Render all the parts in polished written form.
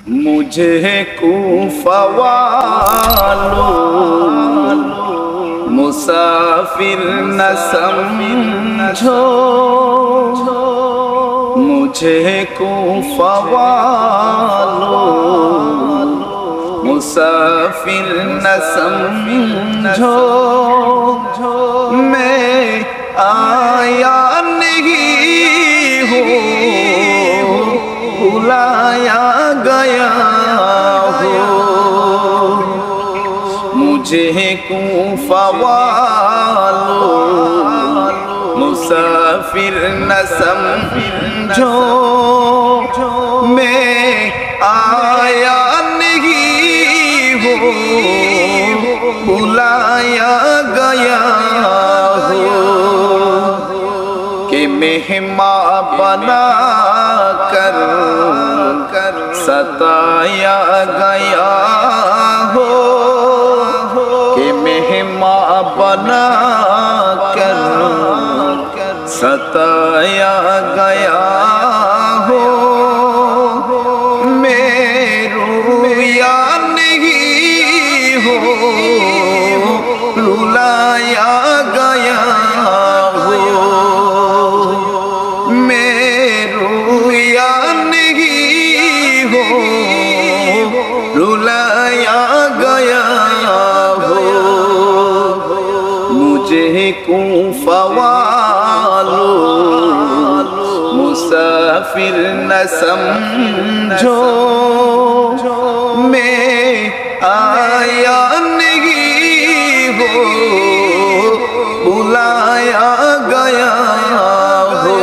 مجھے کوفہ والوں مسافر نہ سمجھو، مجھے کوفہ والوں مسافر نہ سمجھو، میں آیا نہیں ہوں بلایا گیا ہوں، مجھے کوفہ والوں مسافر نہ سمجھو، میں آیا نہیں ہوں بلایا گیا ہوں، کہ مہمان بنا کر ستایا گیا ہو، کہ مہمان بنا کر ستایا گیا ہو، میں رویا نہیں ہو رلایا گیا ہو، میں رویا نہیں ہو رلایا گیا ہو، مجھے کوفہ والوں مسافر نہ سمجھو، میں آیا نہیں ہو بلایا گیا ہو،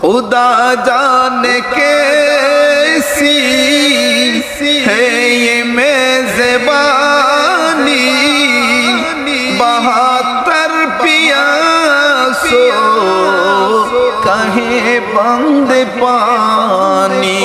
خدا جانے کیسی ہے یہ میزبانی، 72 پیاسو کہیں بند پانی،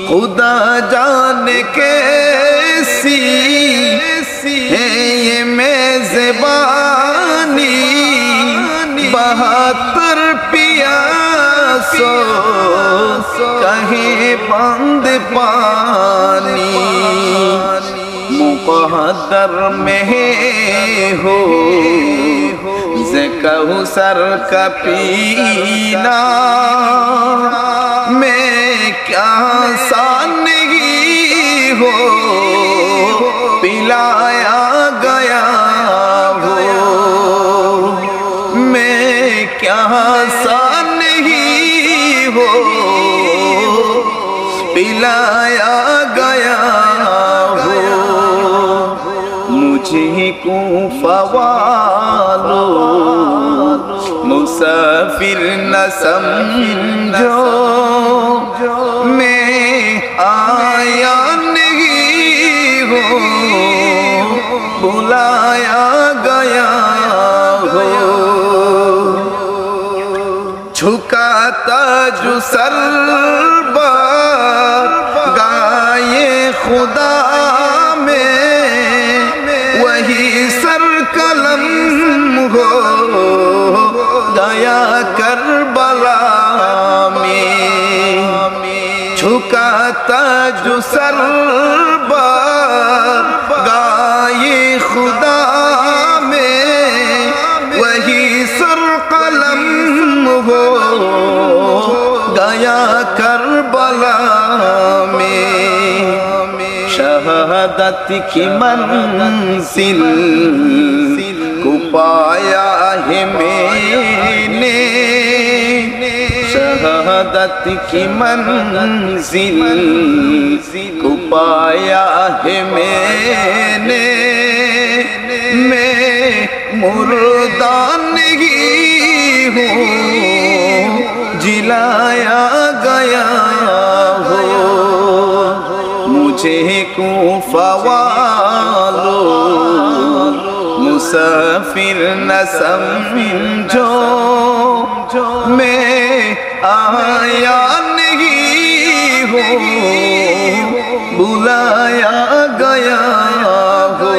خدا جانے کیسی ہے یہ میزبانی، 72 پیاسو کہیں بند پانی، مقدر میں ہو کوثر کا پینا، میں کیا سانگی ہو پلایا گیا ہو، میں کیا سانگی ہو پلایا گیا ہو، مجھے کوفہ والوں مسافر نہ سمجھو، میں آیا نہیں ہوں بلایا گیا ہو، جھکا تاج سر گائے خدا میں، وہی سر قلم ہو گیا کربلا میں، جھکا تاج سر گائے خدا میں، وہی سر قلم ہو گیا کربلا میں، شہادت کی منزل کو پایا ہے میں نے، شہادت کی منزل کو پایا ہے میں نے، میں مردہ نہیں ہوں جلایا گیا ہو، مجھے کوفہ والوں مسافر نہ سمجھو، میں آیا نہیں ہوں بلایا گیا ہو،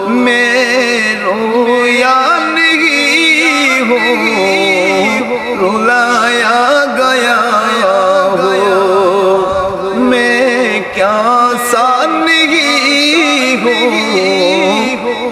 میں رویا نہیں ہوں رلایا گیا